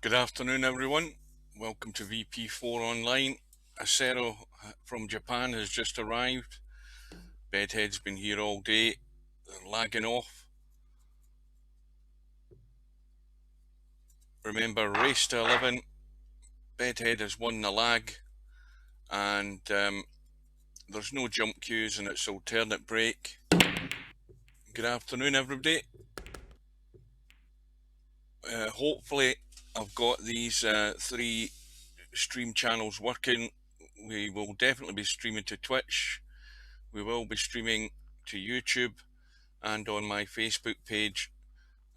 Good afternoon, everyone. Welcome to VP4 Online. Acero from Japan has just arrived. Bedhead's been here all day. They're lagging off. Remember, race to 11. Bedhead has won the lag, and there's no jump cues and it's alternate break. Good afternoon, everybody. Hopefully, I've got these three stream channels working. We will definitely be streaming to Twitch. We will be streaming to YouTube and on my Facebook page,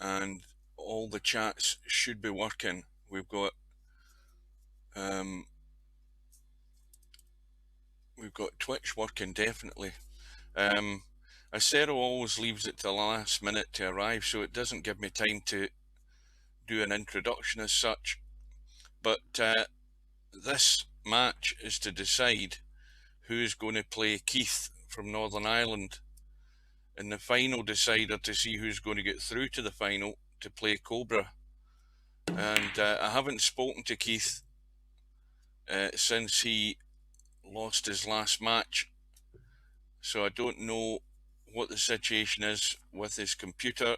and all the chats should be working. We've got Twitch working definitely. Acero always leaves it to the last minute to arrive, so it doesn't give me time to do an introduction as such. But this match is to decide who's going to play Keith from Northern Ireland in the final decider to see who's going to get through to the final to play Cobra. And I haven't spoken to Keith since he lost his last match, so I don't know what the situation is with his computer,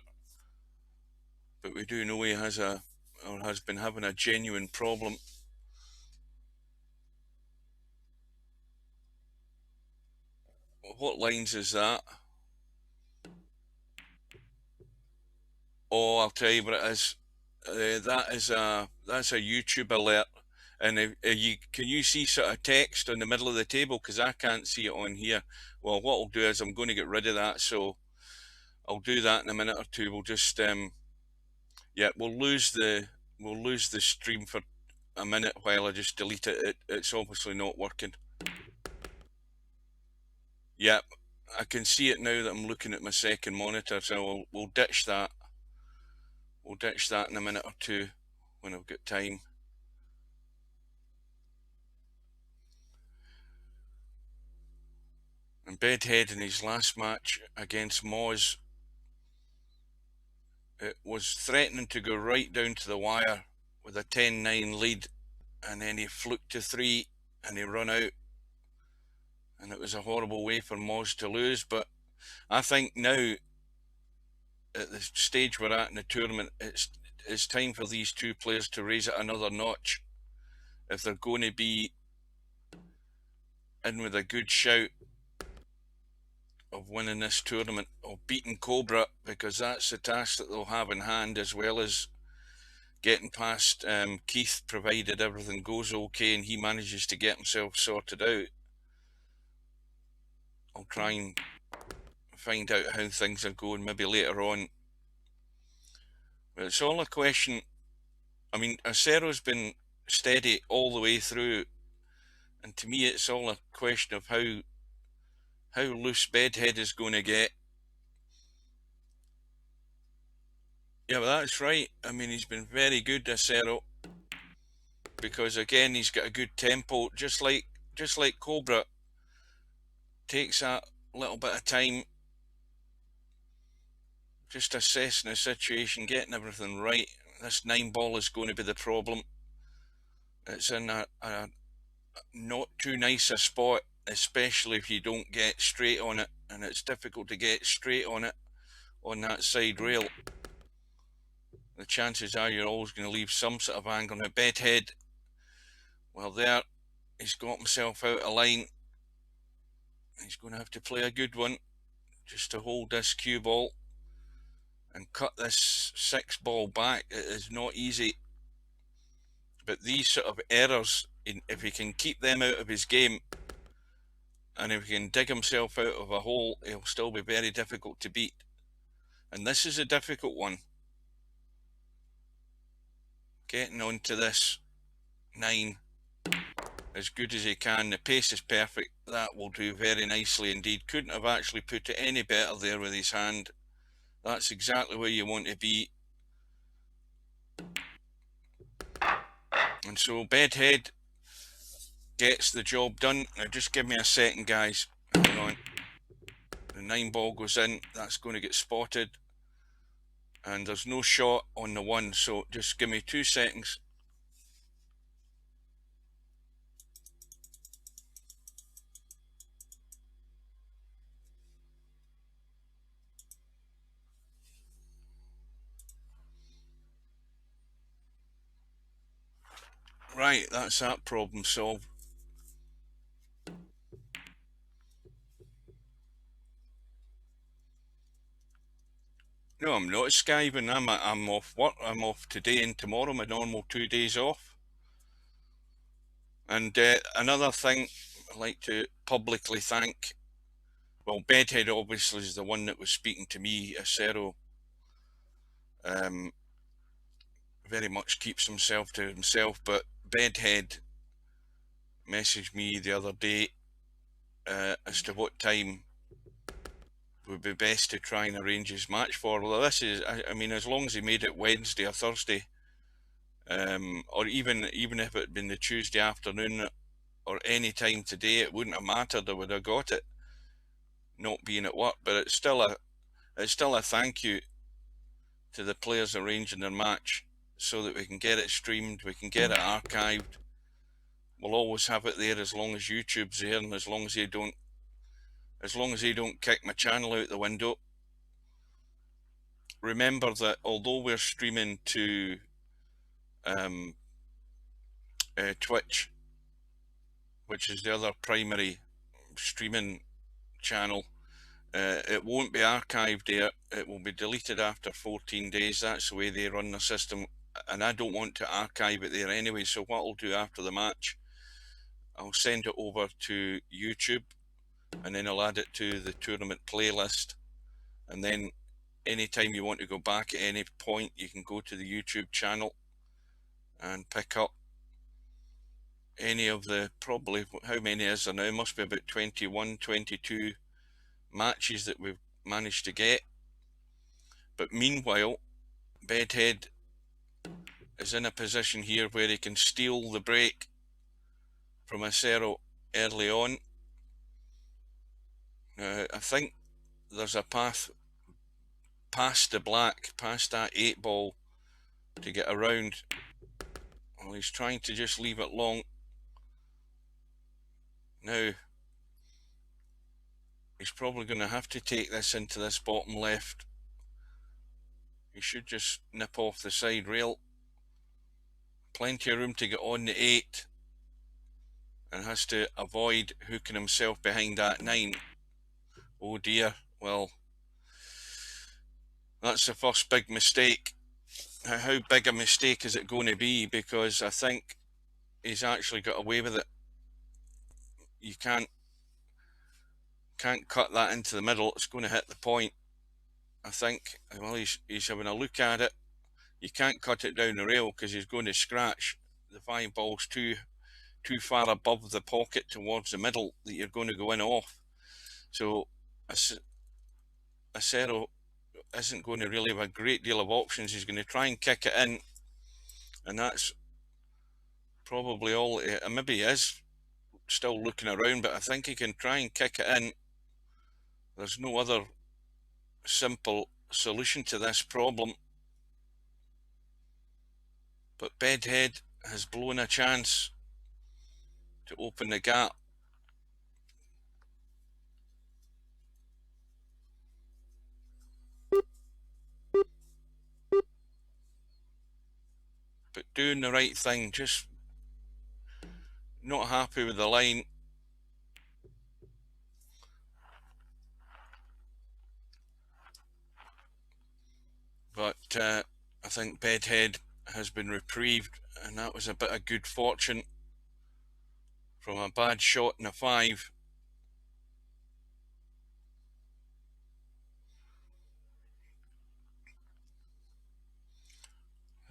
but we do know he has been having a genuine problem. What lines is that? Oh, I'll tell you what it is. That's a YouTube alert. And can you see sort of text on the middle of the table? Because I can't see it on here. Well, what I'll do is I'm going to get rid of that. So I'll do that in a minute or two. We'll just yeah, we'll lose the stream for a minute while I just delete it. It's obviously not working. Yep, I can see it now that I'm looking at my second monitor. So we'll ditch that. We'll ditch that in a minute or two when I've got time. And Bedhead in his last match against Moz, it was threatening to go right down to the wire with a 10-9 lead, and then he fluked to 3 and he run out, and it was a horrible way for Moz to lose. But I think now, at the stage we're at in the tournament, it's time for these two players to raise it another notch if they're going to be in with a good shout of winning this tournament, of beating Cobra, because that's the task that they'll have in hand, as well as getting past Keith, provided everything goes okay and he manages to get himself sorted out. I'll try and find out how things are going maybe later on. But it's all a question. I mean, Acero's been steady all the way through, and to me it's all a question of how loose Bedhead is going to get. Yeah, well, that's right. I mean, he's been very good, Acero, because again he's got a good tempo, just like Cobra. Takes that little bit of time, just assessing the situation, getting everything right. This 9 ball is going to be the problem. It's in a not too nice a spot, especially if you don't get straight on it, and it's difficult to get straight on it on that side rail. The chances are you're always going to leave some sort of angle. Now Bedhead, well, there he's got himself out of line. He's going to have to play a good one just to hold this cue ball and cut this 6 ball back. It is not easy, but these sort of errors, if he can keep them out of his game, and if he can dig himself out of a hole, he'll still be very difficult to beat. And this is a difficult one. Getting onto this 9 as good as he can. The pace is perfect. That will do very nicely indeed. Couldn't have actually put it any better there with his hand. That's exactly where you want to be. And so Bedhead gets the job done. Now just give me a second, guys. Hang on. The 9 ball goes in. That's going to get spotted. And there's no shot on the 1, so just give me 2 seconds. Right, that's that problem solved. No, I'm not skiving. I'm off work. I'm off today and tomorrow, my normal 2 days off. And another thing, I'd like to publicly thank, well, Bedhead obviously is the one that was speaking to me. Acero very much keeps himself to himself, but Bedhead messaged me the other day as to what time would be best to try and arrange his match for. Well, this is, I mean, as long as he made it Wednesday or Thursday, or even if it had been the Tuesday afternoon or any time today, it wouldn't have mattered. I would have got it, not being at work. But it's still a thank you to the players arranging their match, so that we can get it streamed, we can get it archived. We'll always have it there as long as YouTube's there, and as long as they don't kick my channel out the window. Remember that although we're streaming to Twitch, which is the other primary streaming channel, it won't be archived there. It will be deleted after 14 days. That's the way they run the system, and I don't want to archive it there anyway. So what I'll do after the match, I'll send it over to YouTube, and then I'll add it to the tournament playlist, and then anytime you want to go back at any point, you can go to the YouTube channel and pick up any of the, probably, how many is there now? Must be about 21, 22 matches that we've managed to get. But meanwhile, Bedhead is in a position here where he can steal the break from Acero early on. I think there's a path past the black, past that 8-ball, to get around. Well, he's trying to just leave it long. Now, he's probably going to have to take this into this bottom left. He should just nip off the side rail. Plenty of room to get on the 8, and has to avoid hooking himself behind that 9. Oh dear, well, that's the first big mistake. How big a mistake is it going to be? Because I think he's actually got away with it. You can't cut that into the middle. It's going to hit the point, I think. Well, he's having a look at it. You can't cut it down the rail because he's going to scratch. The 5-ball's too far above the pocket towards the middle that you're going to go in off. So Acero isn't going to really have a great deal of options. He's going to try and kick it in, and that's probably all. Maybe he is still looking around, but I think he can try and kick it in. There's no other simple solution to this problem. But Bedhead has blown a chance to open the gap. But doing the right thing, just not happy with the line. But I think Bedhead has been reprieved, and that was a bit of good fortune from a bad shot in a 5.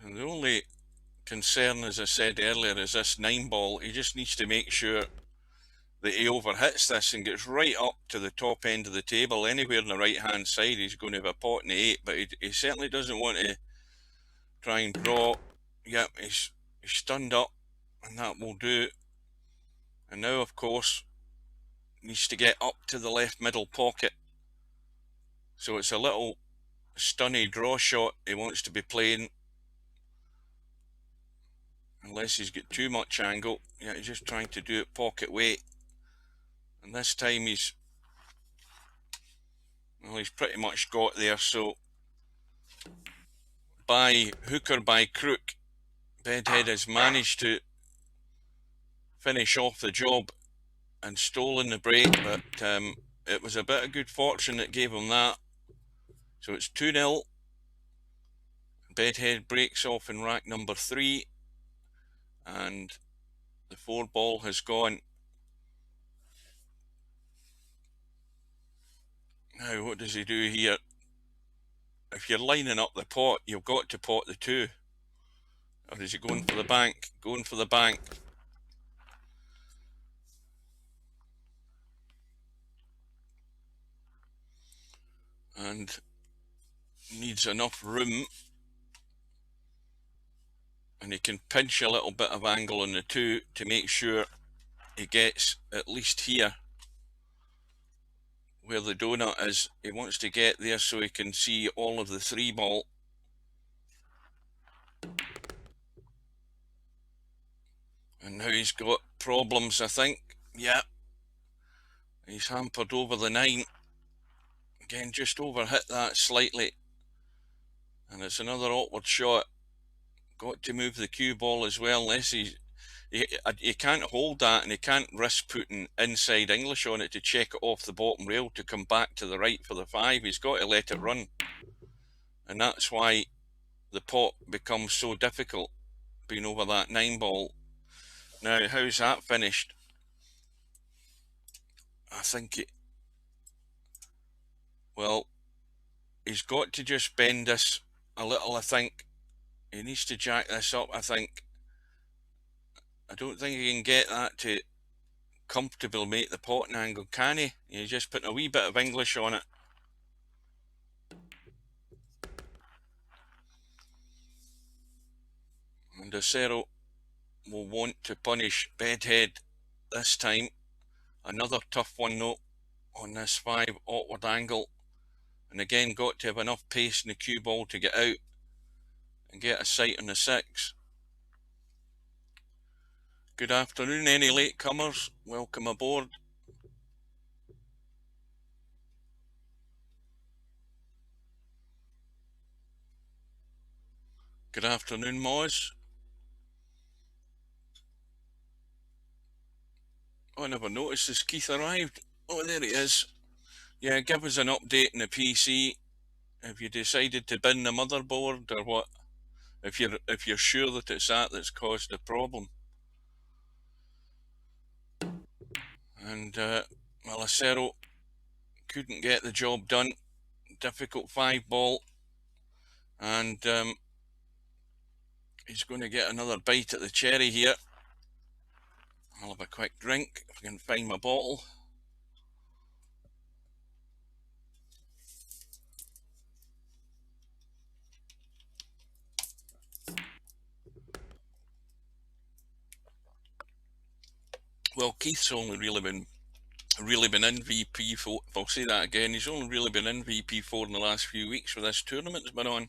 And the only concern, as I said earlier, is this 9-ball. He just needs to make sure that he overhits this and gets right up to the top end of the table. Anywhere on the right hand side, he's going to have a pot in the 8, but he certainly doesn't want to try and draw. Yep, he's stunned up, and that will do. And now, of course, needs to get up to the left middle pocket. So it's a little stunny draw shot he wants to be playing, unless he's got too much angle. Yeah, he's just trying to do it pocket weight, and this time he's pretty much got there. So by hook or by crook, Bedhead has managed to finish off the job and stolen the break, but it was a bit of good fortune that gave him that. So it's 2-0. Bedhead breaks off in rack number 3, and the 4 ball has gone. Now, what does he do here? If you're lining up the pot, you've got to pot the 2. Or is he going for the bank? Going for the bank. And needs enough room. And he can pinch a little bit of angle on the 2 to make sure he gets at least here where the donut is. He wants to get there so he can see all of the 3 ball. And now he's got problems, I think. Yeah. He's hampered over the 9. Again, just overhit that slightly. And it's another awkward shot. Got to move the cue ball as well, unless he can't hold that, and he can't risk putting inside English on it to check it off the bottom rail to come back to the right for the 5. He's got to let it run. And that's why the pot becomes so difficult, being over that 9 ball. Now, how's that finished? I think well, he's got to just bend this a little, I think. He needs to jack this up, I think. I don't think he can get that to comfortably make the potting angle, can he? He's just putting a wee bit of English on it. And Acero will want to punish Bedhead this time. Another tough one though on this 5 awkward angle. And again, got to have enough pace in the cue ball to get out and get a sight on the 6. Good afternoon, any latecomers. Welcome aboard. Good afternoon, Moz. Oh, I never noticed this Keith arrived. Oh, there he is. Yeah, give us an update on the PC. Have you decided to bin the motherboard or what? If you're sure that it's that's caused the problem. And well, acero couldn't get the job done. Difficult 5 ball, and he's going to get another bite at the cherry here. I'll have a quick drink if I can find my bottle. Well, Keith's only really been MVP for, if I'll say that again, he's only really been MVP for in the last few weeks with this tournament's been on.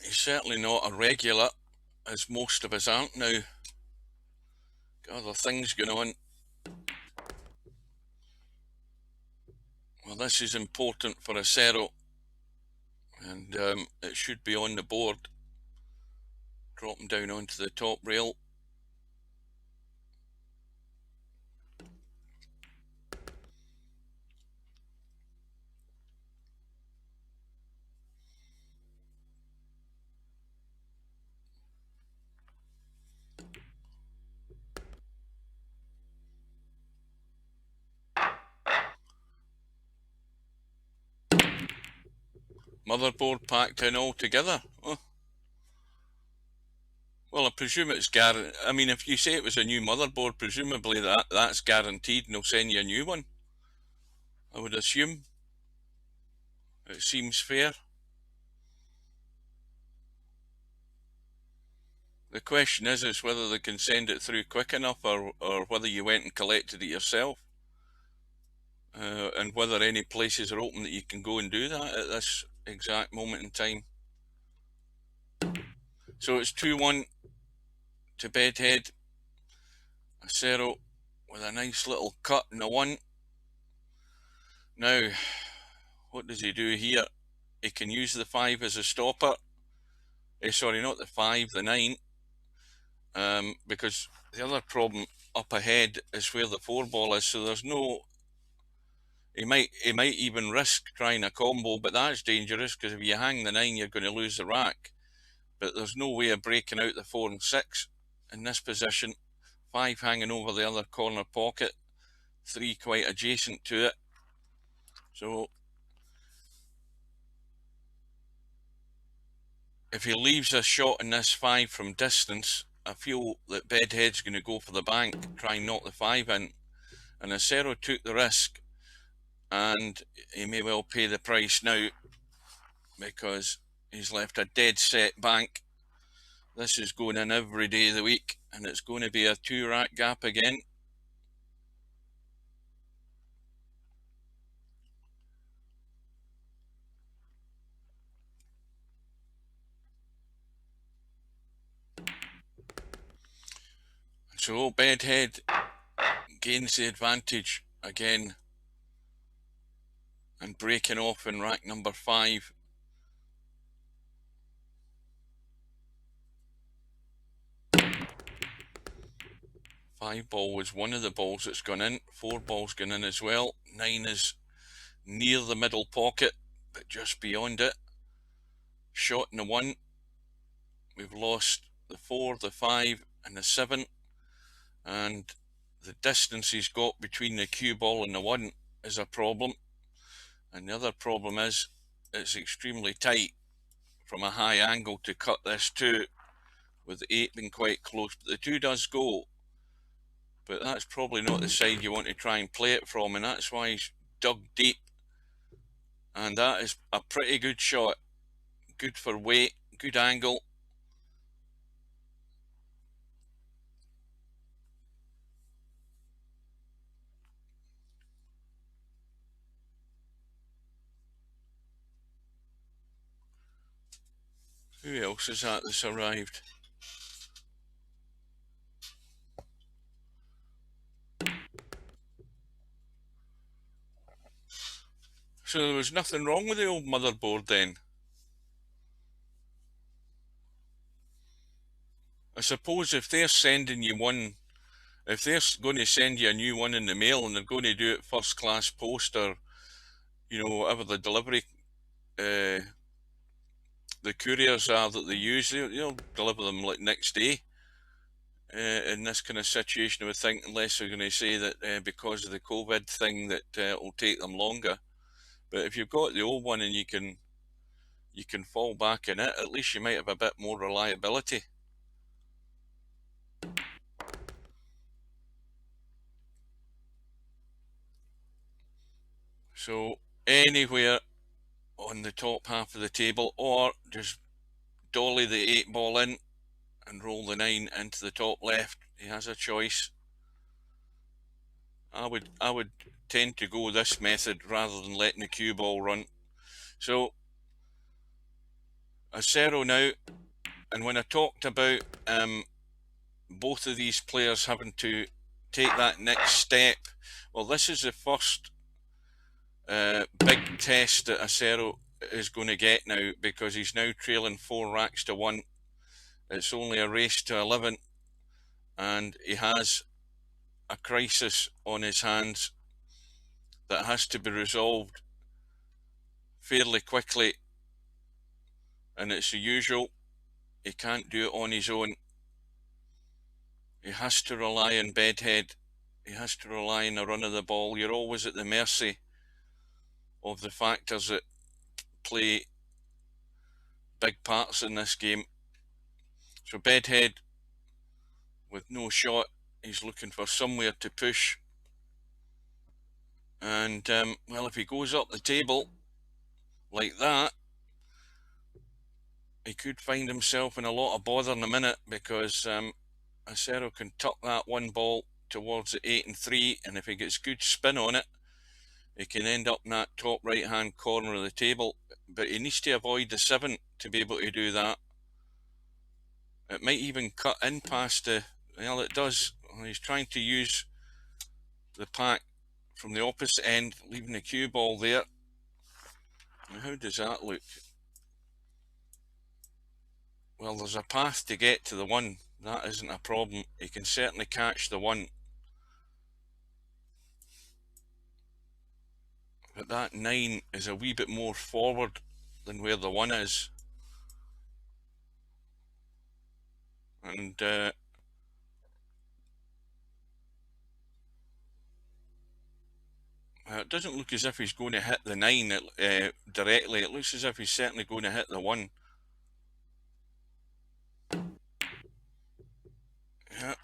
He's certainly not a regular, as most of us aren't now. Got other things going on. Well, this is important for acero, and it should be on the board. Dropping down onto the top rail. Motherboard packed in altogether. Oh. Well, I presume it's guaranteed. I mean, if you say it was a new motherboard, presumably that's guaranteed and they'll send you a new one. I would assume. It seems fair. The question is whether they can send it through quick enough or whether you went and collected it yourself. And whether any places are open that you can go and do that at this exact moment in time. So it's 2-1 to Bedhead. Acero with a nice little cut in the 1. Now, what does he do here? He can use the 5 as a stopper. Sorry, not the 5, the 9. Because the other problem up ahead is where the 4 ball is, so there's no. He might even risk trying a combo, but that's dangerous because if you hang the 9, you're going to lose the rack. But there's no way of breaking out the 4 and 6 in this position. 5 hanging over the other corner pocket, 3 quite adjacent to it. So if he leaves a shot in this 5 from distance, I feel that Bedhead's going to go for the bank, try and knock the 5 in. And Acero took the risk, and he may well pay the price now because he's left a dead set bank. This is going in every day of the week, and it's going to be a 2 rack gap again. So Bedhead gains the advantage again and breaking off in rack number 5. Five ball was one of the balls that's gone in. 4 balls gone in as well. 9 is near the middle pocket, but just beyond it. Shot in the 1. We've lost the 4, the 5, and the 7. And the distance he's got between the cue ball and the 1 is a problem. And the other problem is it's extremely tight from a high angle to cut this 2, with the 8 being quite close. But the 2 does go, but that's probably not the side you want to try and play it from, and that's why he's dug deep. And that is a pretty good shot. Good for weight, good angle. Who else is at this arrived? So there was nothing wrong with the old motherboard then. I suppose if they're sending you one, if they're going to send you a new one in the mail and they're going to do it first class post, or whatever the delivery the couriers are that they use, they'll deliver them like next day. In this kind of situation, I would think, unless they're going to say that because of the COVID thing that it'll take them longer. But if you've got the old one and you can fall back in it, at least you might have a bit more reliability. So anywhere on the top half of the table, or just dolly the 8 ball in and roll the 9 into the top left. He has a choice. I would tend to go this method rather than letting the cue ball run. So acero now, and when I talked about both of these players having to take that next step, well, this is the first big test that acero is going to get now, because he's now trailing 4 racks to 1. It's only a race to 11, and he has a crisis on his hands that has to be resolved fairly quickly, and it's the usual. He can't do it on his own. He has to rely on Bedhead. He has to rely on the run of the ball. You're always at the mercy of the factors that play big parts in this game. So Bedhead, with no shot, he's looking for somewhere to push. And, well, if he goes up the table like that, he could find himself in a lot of bother in a minute, because acero can tuck that 1 ball towards the 8 and 3, and if he gets good spin on it, he can end up in that top right hand corner of the table. But he needs to avoid the 7 to be able to do that. It might even cut in past the, well, it does. He's trying to use the pack from the opposite end, leaving the cue ball there. Now, how does that look? Well, there's a path to get to the 1. That isn't a problem. He can certainly catch the 1. But that 9 is a wee bit more forward than where the 1 is. And it doesn't look as if he's going to hit the 9 directly. It looks as if he's certainly going to hit the 1. Yeah.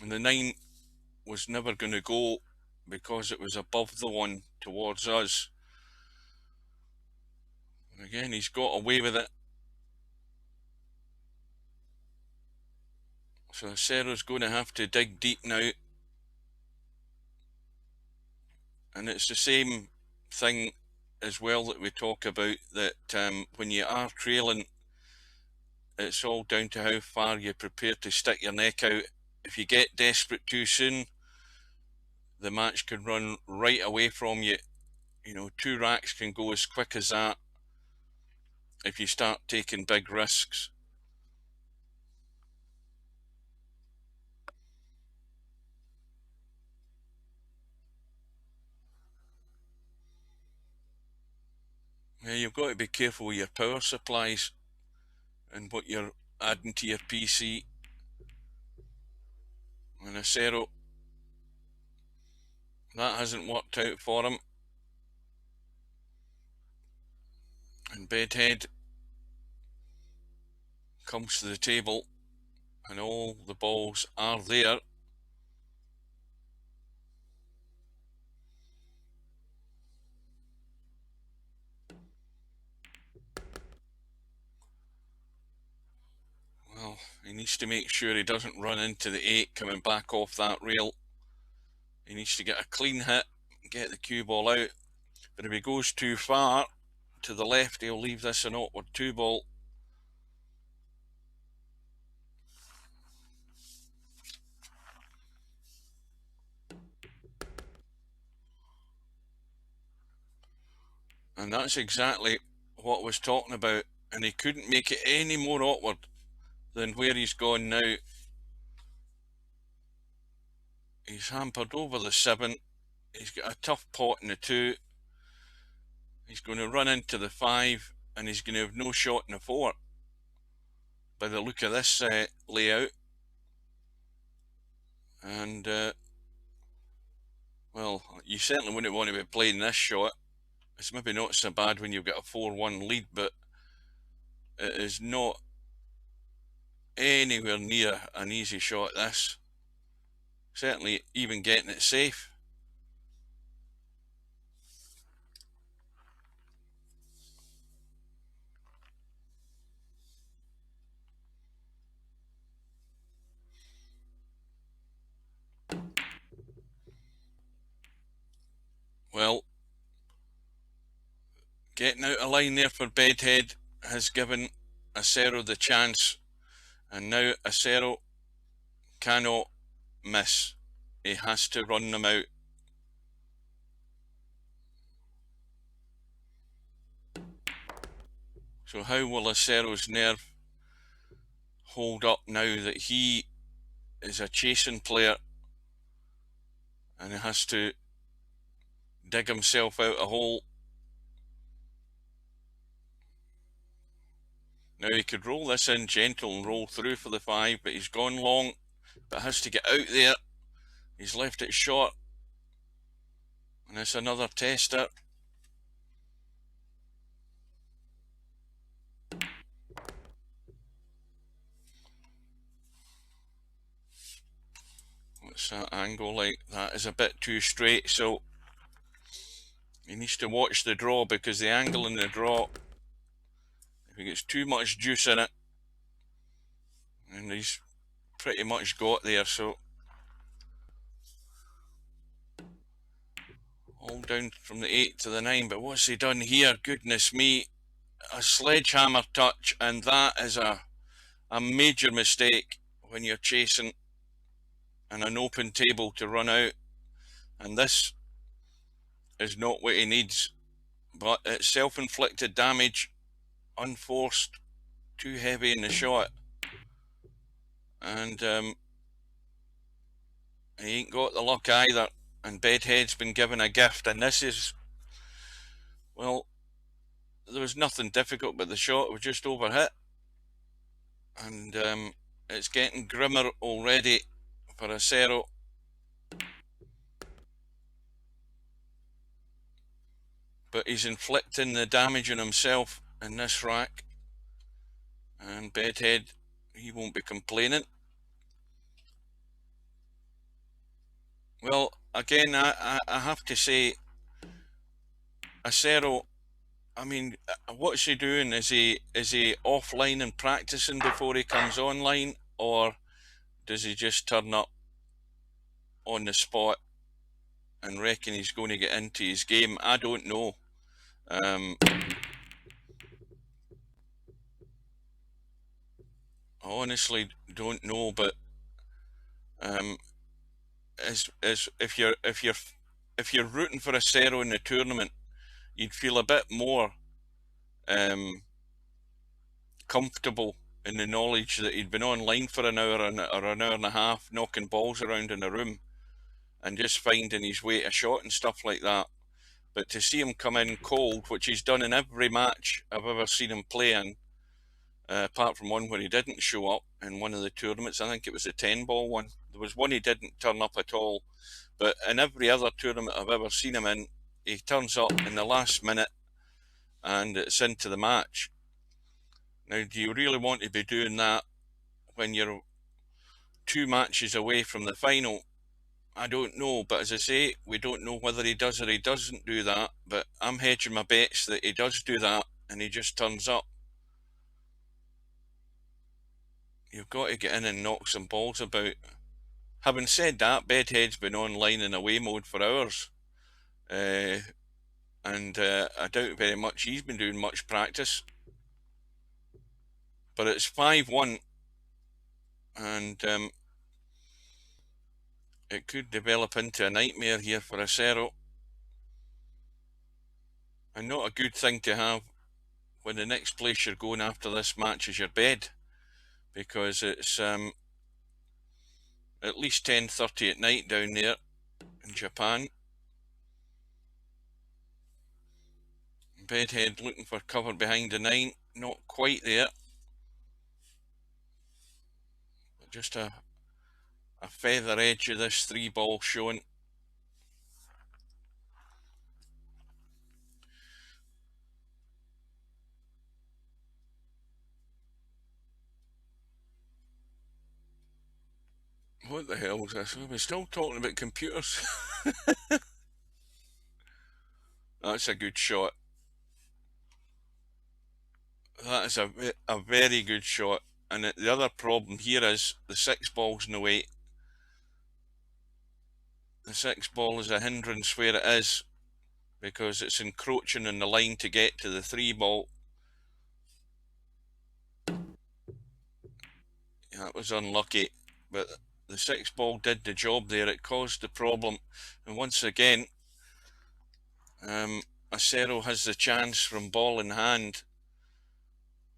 And the 9 was never going to go because it was above the 1 towards us. And again, he's got away with it. So acero's going to have to dig deep now. And it's the same thing as well that we talk about, that when you are trailing, it's all down to how far you're prepared to stick your neck out. If you get desperate too soon, the match can run right away from you. You know, 2 racks can go as quick as that if you start taking big risks. Yeah, you've got to be careful with your power supplies and what you're adding to your PC. And acero, that hasn't worked out for him. And Bedhead comes to the table, and all the balls are there. Well, he needs to make sure he doesn't run into the 8 coming back off that rail. He needs to get a clean hit, get the cue ball out. But if he goes too far to the left, he'll leave this an awkward 2 ball. And that's exactly what I was talking about. And he couldn't make it any more awkward than where he's gone now. He's hampered over the 7. He's got a tough pot in the 2. He's going to run into the 5, and he's going to have no shot in the 4 by the look of this layout. And well, you certainly wouldn't want to be playing this shot. It's maybe not so bad when you've got a 4-1 lead, but it is not anywhere near an easy shot, this. Certainly even getting it safe. Well, getting out of line there for Bedhead has given acero the chance, and now acero cannot miss. He has to run them out. So how will acero's nerve hold up now that he is a chasing player and he has to dig himself out a hole? Now he could roll this in gentle and roll through for the 5, but he's gone long, but has to get out there. He's left it short, and it's another tester. What's that angle like? That is a bit too straight, so he needs to watch the draw, because the angle in the draw, if he gets too much juice in it, and he's pretty much got there, so all down from the 8 to the 9. But what's he done here? Goodness me, a sledgehammer touch, and that is a major mistake when you're chasing and an open table to run out. And this is not what he needs, but it's self-inflicted damage, unforced too heavy in the shot. And he ain't got the luck either. And Bedhead's been given a gift. And this is, well, there was nothing difficult, but the shot was just overhit. And it's getting grimmer already for Acero. But he's inflicting the damage on himself in this rack. And Bedhead, he won't be complaining. Well, again, I have to say, Acero, I mean, what's he doing? Is he offline and practicing before he comes online, or does he just turn up on the spot and reckon he's going to get into his game? I don't know. I honestly don't know, but as if you're rooting for Acero in the tournament, you'd feel a bit more comfortable in the knowledge that he'd been online for an hour or an hour and a half, knocking balls around in the room and just finding his way to shot and stuff like that. But to see him come in cold, which he's done in every match I've ever seen him play in, apart from one where he didn't show up in one of the tournaments, I think it was a 10-ball one. There was one he didn't turn up at all, but in every other tournament I've ever seen him in, he turns up in the last minute and it's into the match. Now, do you really want to be doing that when you're 2 matches away from the final? I don't know, but as I say, we don't know whether he does or he doesn't do that, but I'm hedging my bets that he does do that and he just turns up. You've got to get in and knock some balls about. Having said that, Bedhead's been online in away mode for hours, and I doubt very much he's been doing much practice. But it's 5-1, and it could develop into a nightmare here for Acero. And not a good thing to have when the next place you're going after this match is your bed, because it's at least 10:30 at night down there in Japan. Bedhead looking for cover behind the 9, not quite there, but just a feather edge of this 3-ball showing. What the hell was this? We're still talking about computers. That's a good shot. That is a very good shot. And the other problem here is the 6-ball's in the way. The 6-ball is a hindrance where it is, because it's encroaching on the line to get to the 3-ball. That was unlucky, but the 6-ball did the job there. It caused the problem, and once again, Acero has the chance from ball in hand,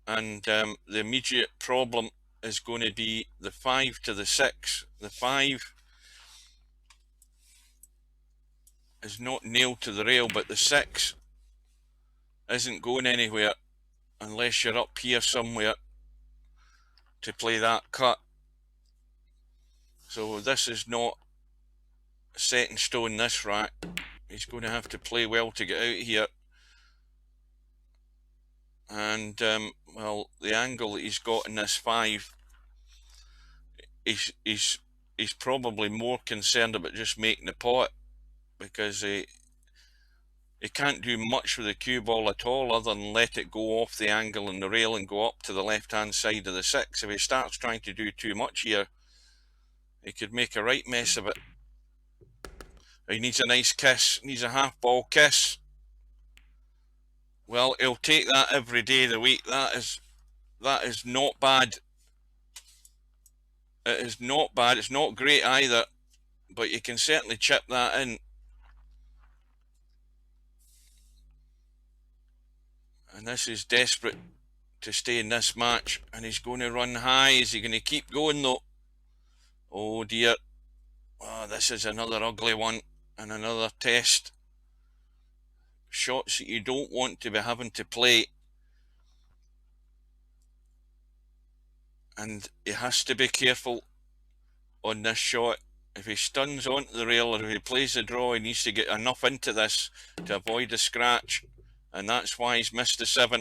and the immediate problem is going to be the 5 to the 6. The 5 is not nailed to the rail, but the 6 isn't going anywhere unless you're up here somewhere to play that cut. So this is not set in stone, this rack. He's going to have to play well to get out here. And well, the angle that he's got in this 5, he's probably more concerned about just making the pot, because he can't do much with the cue ball at all other than let it go off the angle in the rail and go up to the left hand side of the 6. If he starts trying to do too much here, he could make a right mess of it. He needs a nice kiss, needs a half-ball kiss. Well, he'll take that every day of the week. That is not bad. It is not bad. It's not great either, but you can certainly chip that in. And this is desperate to stay in this match, and he's going to run high. Is he going to keep going though? Oh dear. Oh, this is another ugly one, and another test. Shots that you don't want to be having to play. And he has to be careful on this shot. If he stuns onto the rail, or if he plays the draw, he needs to get enough into this to avoid a scratch. And that's why he's missed the 7.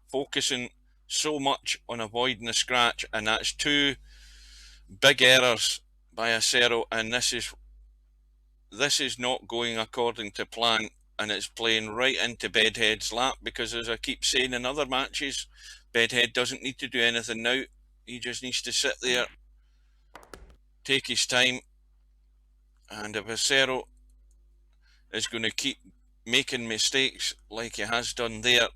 Focusing so much on avoiding the scratch, and that's 2 big errors by Acero, and this is not going according to plan, and it's playing right into Bedhead's lap, because as I keep saying in other matches, Bedhead doesn't need to do anything now. He just needs to sit there, take his time, and if Acero is going to keep making mistakes like he has done there,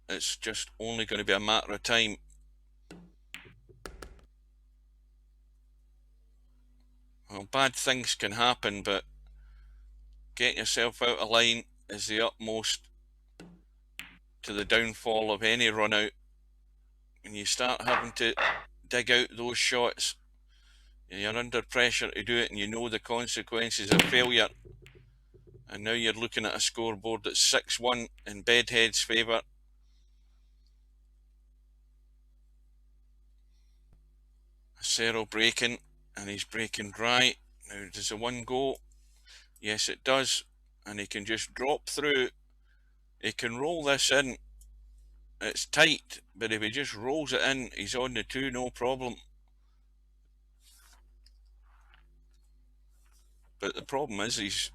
it's just only going to be a matter of time. Well, bad things can happen, but getting yourself out of line is the utmost to the downfall of any run out. When you start having to dig out those shots, you're under pressure to do it, and you know the consequences of failure. And now you're looking at a scoreboard that's 6-1 in Bedhead's favour. Acero breaking, and he's breaking dry. Now, does the one go? Yes, it does. And he can just drop through. He can roll this in. It's tight, but if he just rolls it in, he's on the 2, no problem. But the problem is he's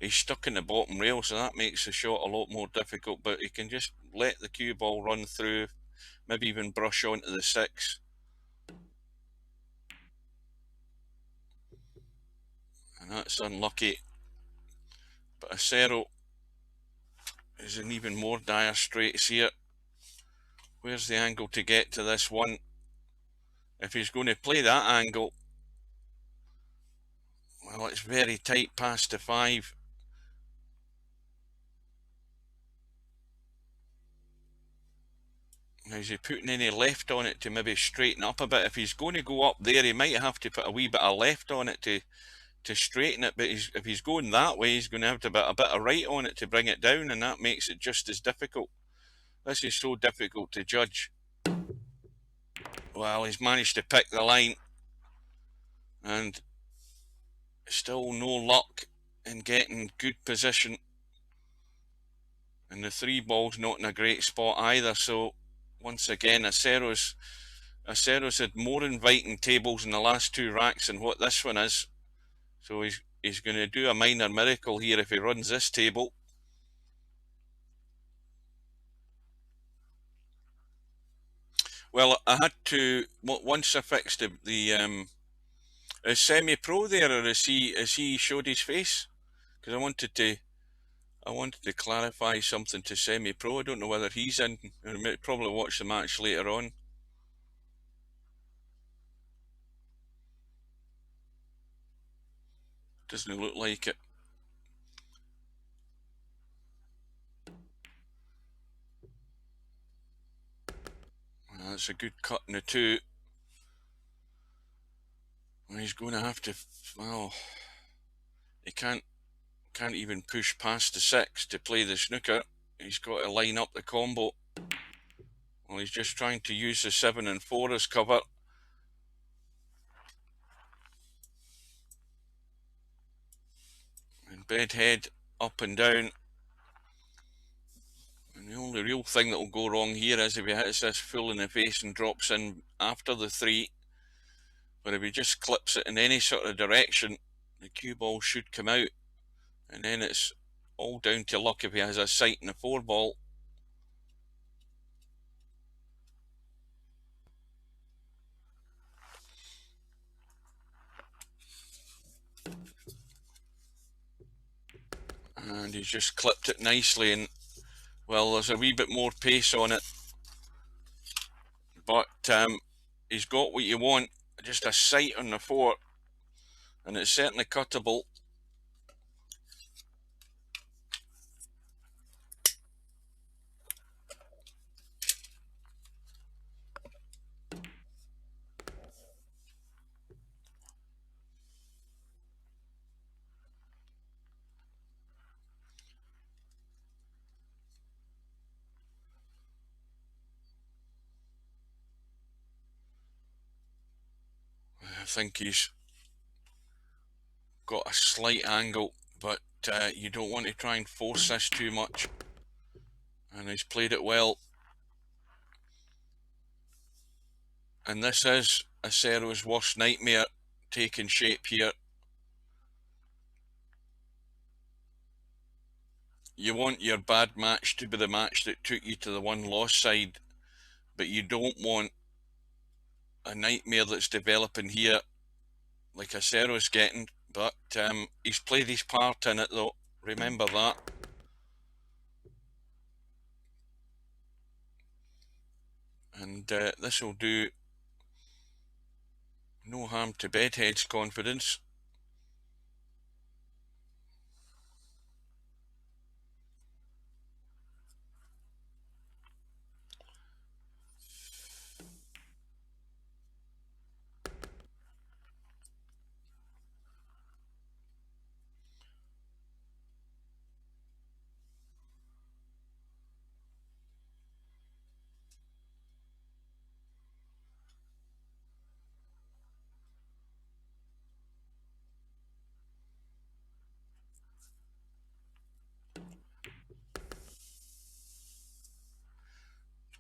stuck in the bottom rail, so that makes the shot a lot more difficult. But he can just let the cue ball run through, maybe even brush onto the 6. And that's unlucky. But Acero is in even more dire straits here. Where's the angle to get to this one? If he's going to play that angle, well, it's very tight past the 5. Now, is he putting any left on it to maybe straighten up a bit? If he's going to go up there, he might have to put a wee bit of left on it to straighten it. But if he's going that way, he's going to have to put a bit of right on it to bring it down, and that makes it just as difficult. This is so difficult to judge. Well, he's managed to pick the line, and still no luck in getting good position. And the 3 ball's not in a great spot either. So once again, Acero's had more inviting tables in the last 2 racks than what this one is. So he's going to do a minor miracle here if he runs this table. Well, I had to, once I fixed the is semi-pro there, or is he showed his face? Because I wanted to clarify something to semi-pro. I don't know whether he's in. I'll probably watch the match later on. Doesn't look like it. That's a good cut in the 2. He's going to have to, well, he can't even push past the 6 to play the snooker. He's got to line up the combo. Well, he's just trying to use the 7 and 4 as cover. And Bedhead up and down. And the only real thing that will go wrong here is if he hits this full in the face and drops in after the 3. But if he just clips it in any sort of direction, the cue ball should come out. And then it's all down to luck if he has a sight in the 4 ball. And he's just clipped it nicely, and well, there's a wee bit more pace on it, but he's got what you want, just a sight on the 4, and it's certainly cuttable. think he's got a slight angle, but you don't want to try and force this too much. And he's played it well. And this is Acero's worst nightmare taking shape here. You want your bad match to be the match that took you to the one loss side, but you don't want a nightmare that's developing here like Acero's getting. But he's played his part in it though, remember that. And this will do no harm to Bedhead's confidence.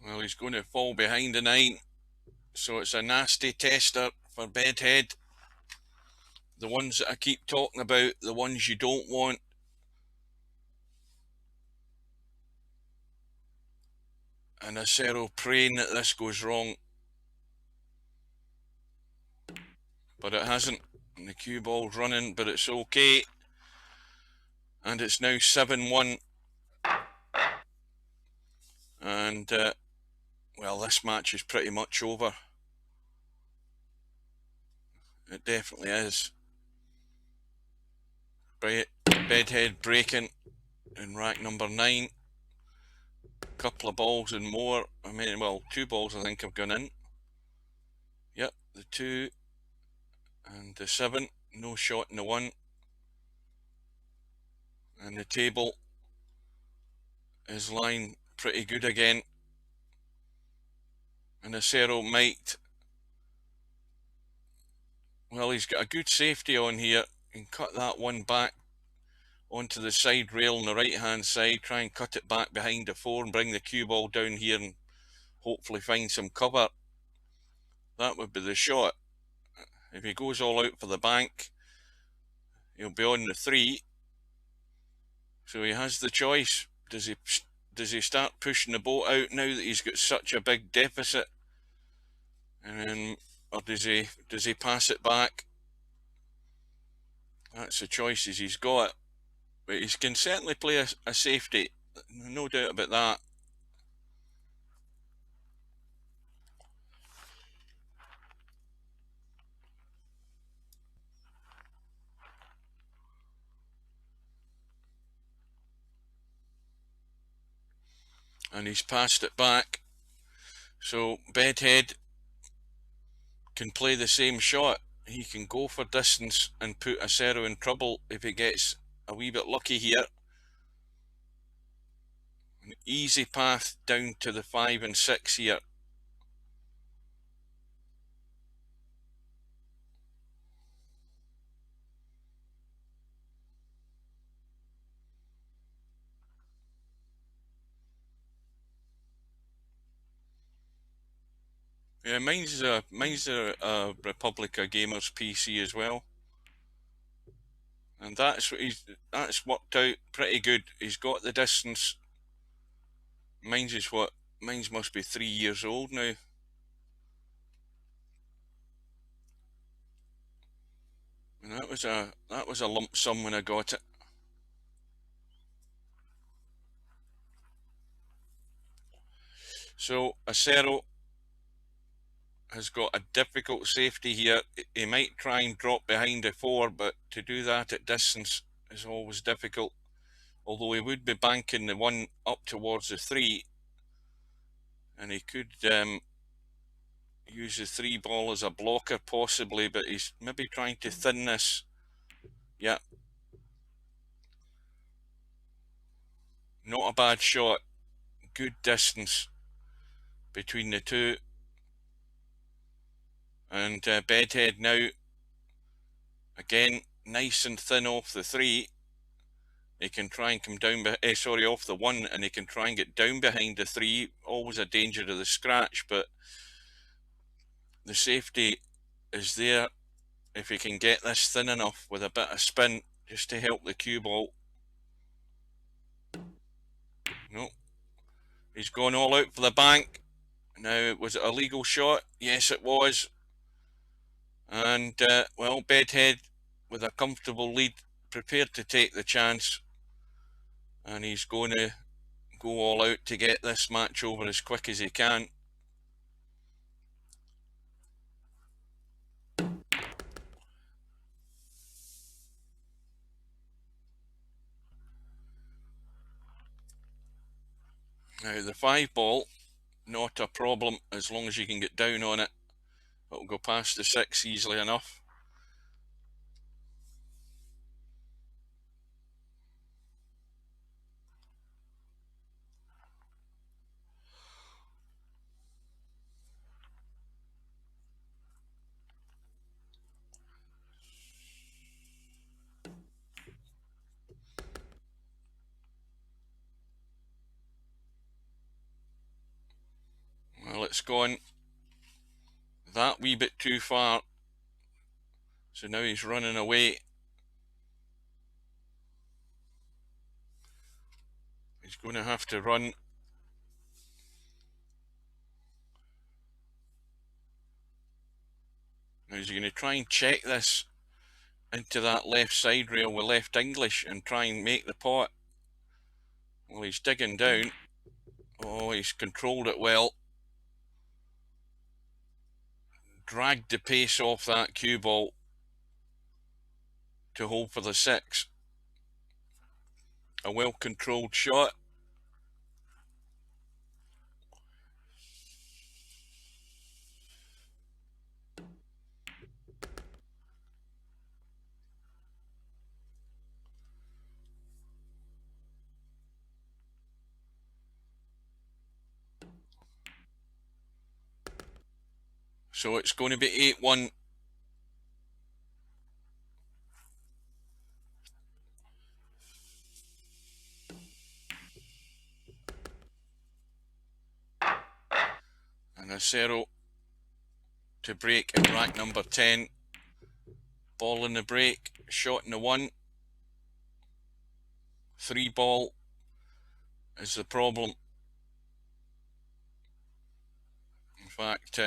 Well, he's going to fall behind the 9, so it's a nasty tester for Bedhead. The ones that I keep talking about, the ones you don't want. And Acero praying that this goes wrong. But it hasn't. And the cue ball's running, but it's okay. And it's now 7-1. And, well, this match is pretty much over. It definitely is. Bedhead breaking in rack number 9. Couple of balls and more. I mean, well, 2 balls I think have gone in. Yep, the 2 and the 7. No shot in the 1. And the table is lying pretty good again. And Acero might, well, he's got a good safety on here. He can cut that one back onto the side rail on the right hand side, try and cut it back behind the 4 and bring the cue ball down here and hopefully find some cover. That would be the shot. If he goes all out for the bank, he'll be on the 3. So he has the choice. Does he start pushing the boat out now that he's got such a big deficit? Or does he pass it back? That's the choices he's got. But he can certainly play a safety, no doubt about that. And he's passed it back. So Bedhead can play the same shot. He can go for distance and put Acero in trouble if he gets a wee bit lucky here. An easy path down to the 5 and 6 here. Yeah, mine's a Republica Gamers PC as well, and that's worked out pretty good. He's got the distance. Mine's must be 3 years old now. And that was a lump sum when I got it. So Acero has got a difficult safety here. He might try and drop behind a 4, but to do that at distance is always difficult. Although he would be banking the 1 up towards the 3, and he could use the 3 ball as a blocker possibly, but he's maybe trying to thin this. Yeah, not a bad shot. Good distance between the 2. And Bedhead now Again, nice and thin off the 3. He can try and come down, off the 1, and he can try and get down behind the 3. Always a danger of the scratch, but the safety is there if he can get this thin enough with a bit of spin just to help the cue ball. No, he's gone all out for the bank. Now, was it a legal shot? Yes, it was. And, well, Bedhead, with a comfortable lead, prepared to take the chance. And he's going to go all out to get this match over as quick as he can. Now, the 5 ball, not a problem as long as you can get down on it. It'll go past the 6 easily enough. Well, it's gone that wee bit too far. So now he's running away. He's going to have to run. Now he's going to try and check this into that left side rail with left English and try and make the pot. Well, he's digging down. Oh, he's controlled it well. Dragged the pace off that cue ball to hold for the 6. A well-controlled shot. So it's going to be 8-1. And acero to break in rack number 10. Ball in the break, shot in the 1. 3 ball is the problem. In fact,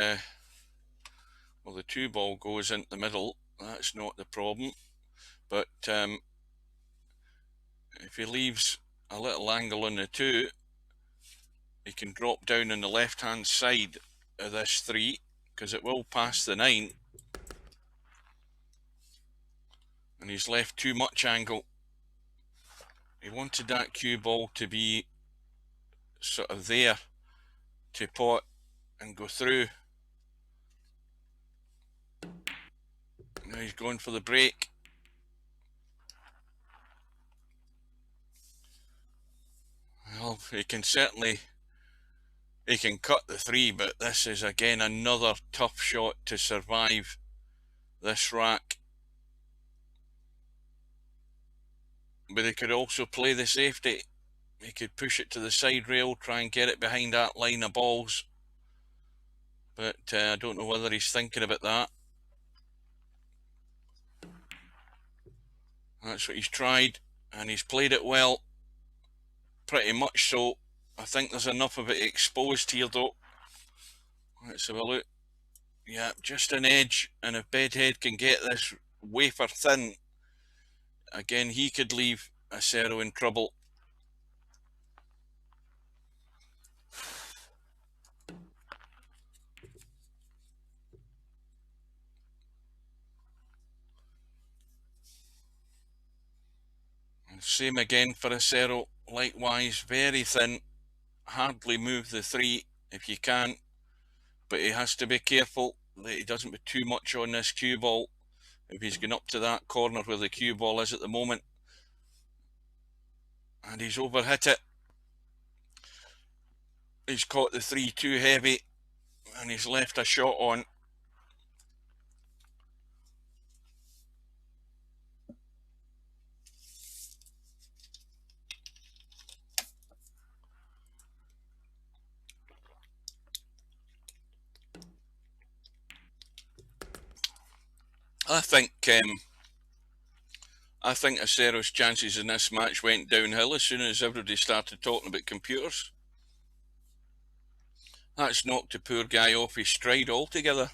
well, the 2 ball goes into the middle. That's not the problem. But if he leaves a little angle on the 2, he can drop down on the left-hand side of this 3 because it will pass the 9. And he's left too much angle. He wanted that cue ball to be sort of there to pot and go through. Now he's going for the break. Well, he can cut the 3, but this is again another tough shot to survive this rack. But he could also play the safety. He could push it to the side rail, try and get it behind that line of balls. But I don't know whether he's thinking about that. That's what he's tried, and he's played it well. Pretty much so. I think there's enough of it exposed here though. Let's have a look. Yeah, just an edge, and if Bedhead can get this wafer thin, again he could leave acero in trouble. And same again for acero, likewise very thin. Hardly move the 3 if you can, but he has to be careful that he doesn't put too much on this cue ball if he's going up to that corner where the cue ball is at the moment. And he's overhit it. He's caught the 3 too heavy and he's left a shot on. I think Acero's chances in this match went downhill as soon as everybody started talking about computers. That's knocked the poor guy off his stride altogether.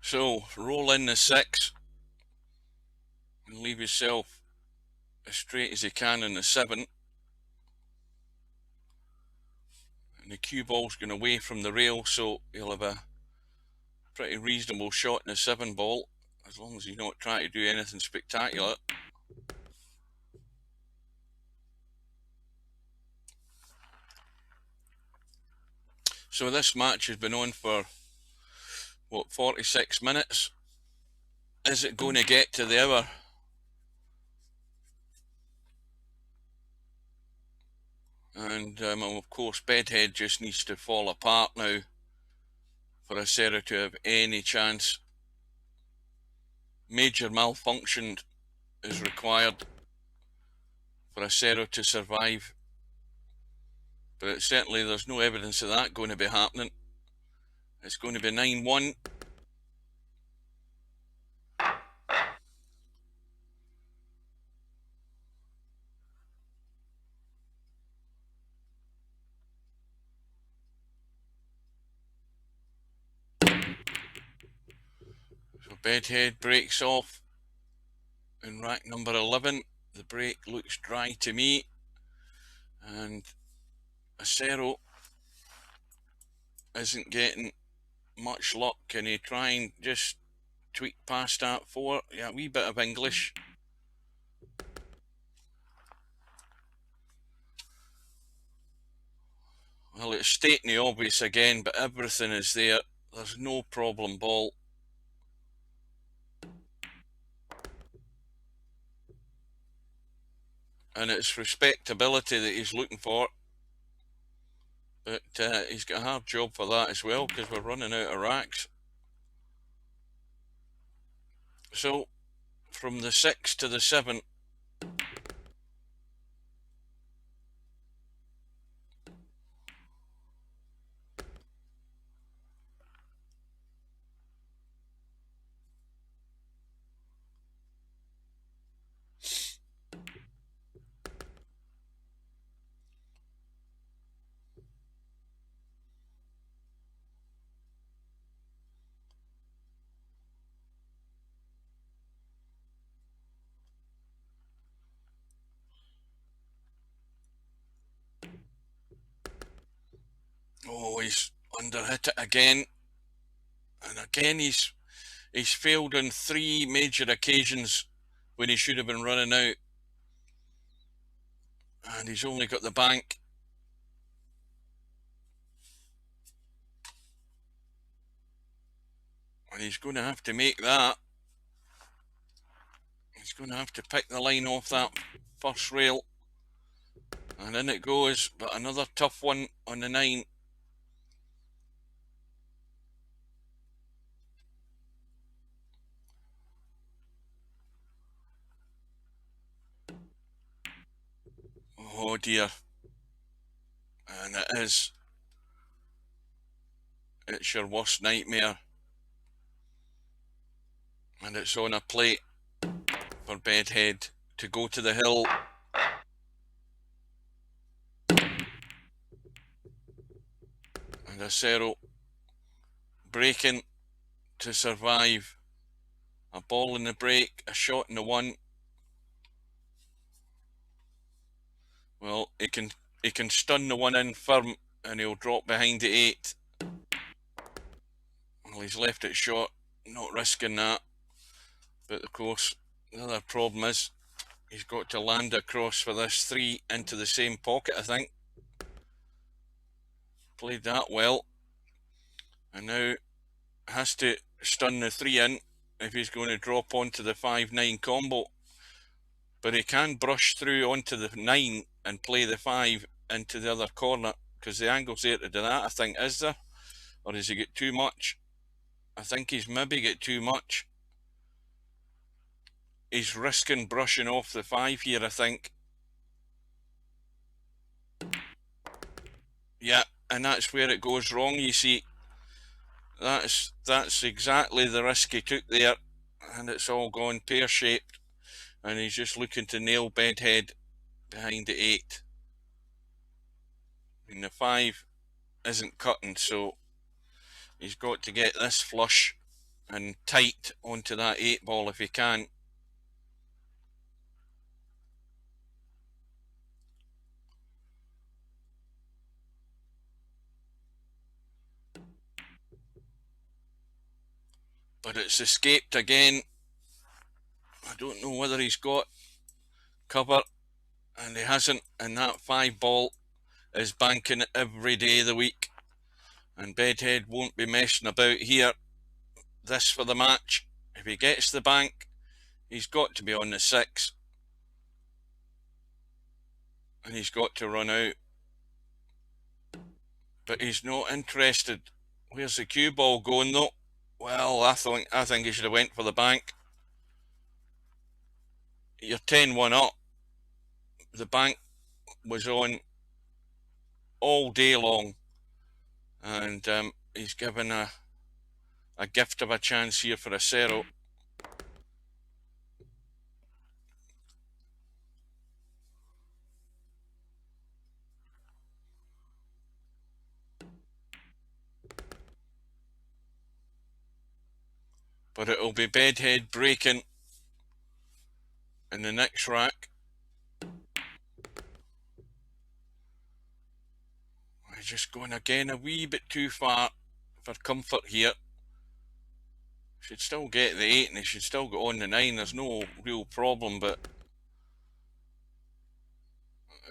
So roll in the 6 and leave yourself as straight as you can in the 7. And the cue ball's going away from the rail, so you'll have a pretty reasonable shot in the 7 ball, as long as you don't try to do anything spectacular. So this match has been on for, what, 46 minutes? Is it going to get to the hour? And of course, Bedhead just needs to fall apart now for acero to have any chance. Major malfunction is required for acero to survive, but certainly there's no evidence of that going to be happening. It's going to be 9-1. So Bedhead breaks off in rack number 11. The break looks dry to me, and acero isn't getting much luck. Can he try and just tweak past that 4? Yeah, a wee bit of English. Well, it's stating the obvious again, but everything is there. There's no problem ball. And it's respectability that he's looking for. But he's got a hard job for that as well, because we're running out of racks. So, from the 6 to the 7. Oh, he's underhit it again. And again, he's failed on 3 major occasions when he should have been running out. And he's only got the bank. And he's going to have to make that. He's going to have to pick the line off that first rail. And in it goes, but another tough one on the 9. Oh dear. And it is. It's your worst nightmare. And it's on a plate for Bedhead to go to the hill. And acero breaking to survive. A ball in the break, a shot in the 1. Well, he can stun the 1 in firm, and he'll drop behind the 8. Well, he's left it short, not risking that. But of course, the other problem is he's got to land across for this 3 into the same pocket, I think. Played that well. And now has to stun the 3 in if he's going to drop onto the 5-9 combo. But he can brush through onto the 9 and play the 5 into the other corner, because the angle's there to do that, I think. Is there? Or does he get too much? I think he's maybe get too much. He's risking brushing off the 5 here, I think. Yeah, and that's where it goes wrong, you see. That's exactly the risk he took there, and it's all gone pear-shaped, and he's just looking to nail Bedhead behind the 8. I mean, the 5 isn't cutting, so he's got to get this flush and tight onto that 8 ball if he can. But it's escaped again. I don't know whether he's got cover, and he hasn't, and that 5 ball is banking it every day of the week, and Bedhead won't be messing about here. This for the match. If he gets the bank, he's got to be on the 6, and he's got to run out. But he's not interested. Where's the cue ball going though? Well, I think he should have went for the bank. You're 10-1 up. The bank was on all day long, and he's given a gift of a chance here for acero. But it'll be Bedhead breaking in the next rack. He's just going again a wee bit too far for comfort here. Should still get the 8, and he should still go on the 9. There's no real problem, but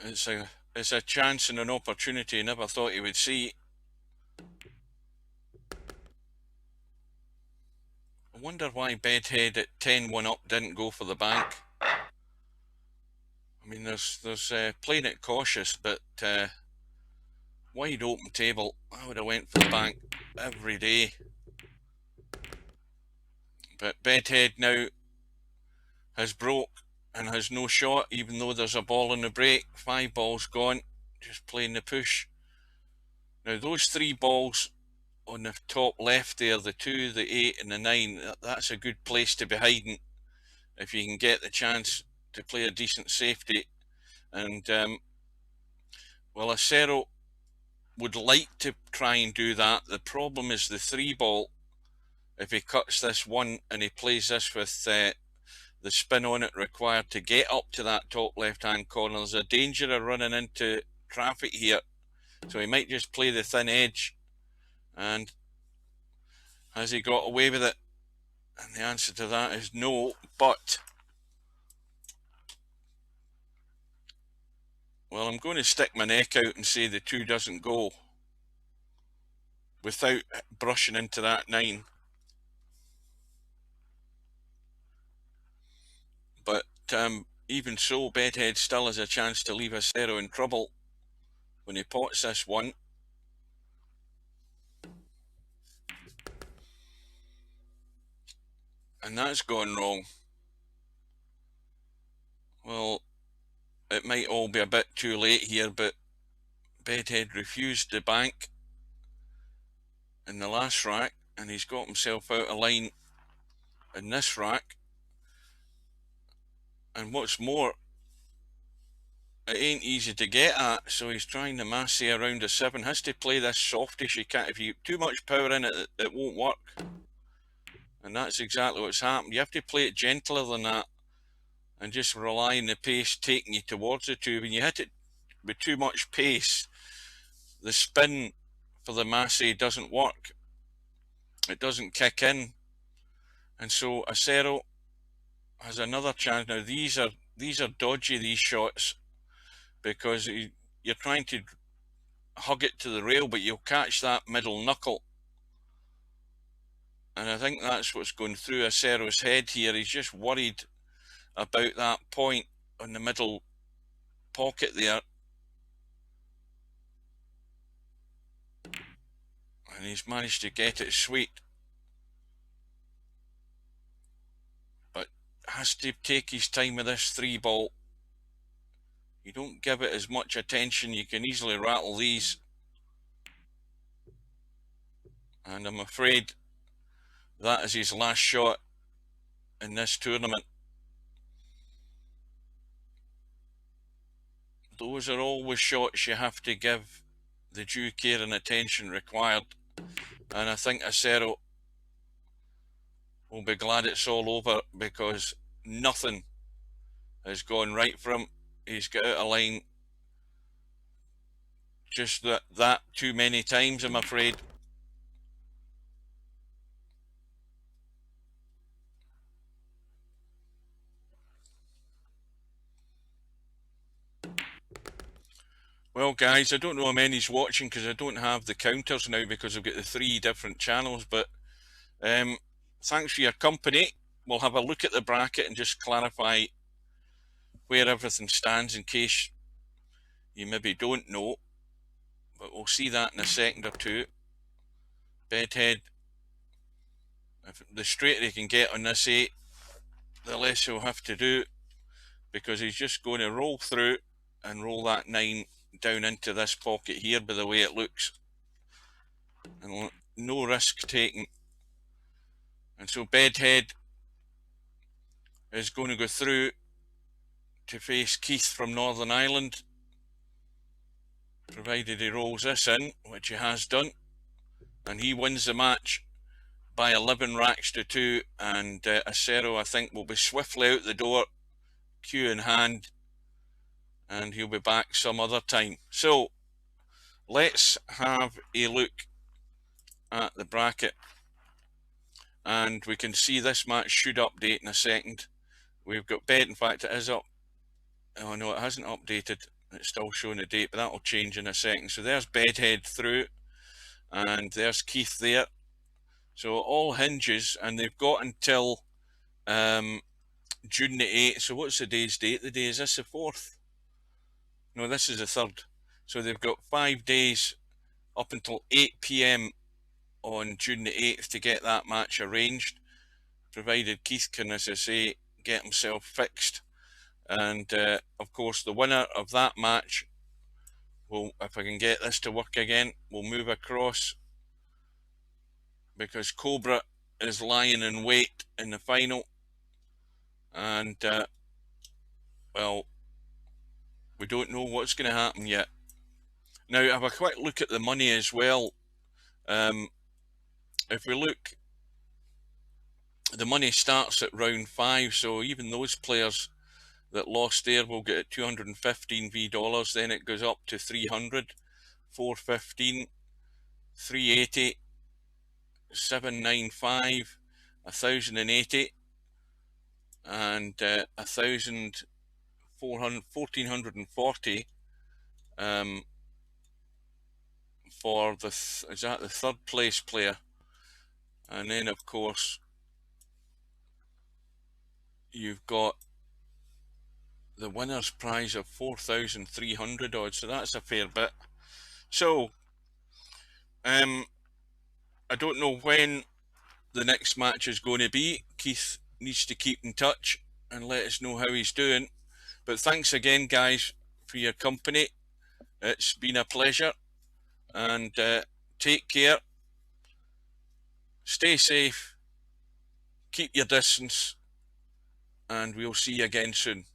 it's a chance and an opportunity he never thought he would see. I wonder why Bedhead at 10-1 up didn't go for the bank. I mean, there's playing it cautious, but wide open table. I would have went for the bank every day. But Bedhead now has broke and has no shot, even though there's a ball in the break. 5 balls gone, just playing the push. Now those 3 balls on the top left there, the 2, the 8 and the 9, that's a good place to be hiding if you can get the chance to play a decent safety. And well, acero would like to try and do that. The problem is the 3 ball. If he cuts this 1 and he plays this with the spin on it required to get up to that top left hand corner, there's a danger of running into traffic here, so he might just play the thin edge. And has he got away with it? And the answer to that is no. But well, I'm going to stick my neck out and say the 2 doesn't go without brushing into that 9. But even so, Bedhead still has a chance to leave acero in trouble when he pots this 1. And that's gone wrong. Well, it might all be a bit too late here, but Bedhead refused the bank in the last rack, and he's got himself out of line in this rack. And what's more, it ain't easy to get at, so he's trying to massey around a 7. Has to play this softish. You can't, if you too much power in it, it won't work. And that's exactly what's happened. You have to play it gentler than that and just rely on the pace taking you towards the 2. When you hit it with too much pace, the spin for the massey doesn't work. It doesn't kick in. And so acero has another chance. Now these are dodgy, these shots, because you're trying to hug it to the rail, but you'll catch that middle knuckle. And I think that's what's going through acero's head here. He's just worried about that point on the middle pocket there. And he's managed to get it sweet. But has to take his time with this 3 ball. You don't give it as much attention, you can easily rattle these. and I'm afraid that is his last shot in this tournament. Those are always shots you have to give the due care and attention required, and I think Acero will be glad it's all over, because nothing has gone right for him. He's got out of line just that too many times, I'm afraid. Well, guys, I don't know how many's watching because I don't have the counters now because I've got the 3 different channels, but thanks for your company. We'll have a look at the bracket and just clarify where everything stands in case you maybe don't know, but we'll see that in a second or two. Bedhead, if the straighter he can get on this 8, the less he'll have to do, because he's just going to roll through and roll that 9 down into this pocket here by the way it looks, and no risk taken. And so Bedhead is going to go through to face Keith from Northern Ireland, provided he rolls this in, which he has done, and he wins the match by 11 racks to 2, and Acero, I think, will be swiftly out the door, cue in hand, and he'll be back some other time. So let's have a look at the bracket, and we can see this match should update in a second. We've got in fact it is up. Oh no, it hasn't updated. It's still showing a date, but that'll change in a second. So there's Bedhead through, and there's Keith there. So all hinges, and they've got until June the 8th. So what's the day's date? The day, is this the 4th? No, this is the 3rd. So they've got 5 days up until 8 p.m. on June the 8th to get that match arranged, provided Keith can, as I say, get himself fixed. And of course, the winner of that match will, if I can get this to work again, will move across, because Cobra is lying in wait in the final. And well, we don't know what's going to happen yet. Now, have a quick look at the money as well. If we look, the money starts at round 5, so even those players that lost there will get $215 V, then it goes up to 300, 415, 380, 795, 1080, and 1440 for the is that the 3rd place player. And then of course you've got the winner's prize of 4,300 odd, so that's a fair bit. So I don't know when the next match is going to be. Keith needs to keep in touch and let us know how he's doing. But thanks again, guys, for your company. It's been a pleasure, and take care, stay safe, keep your distance, and we'll see you again soon.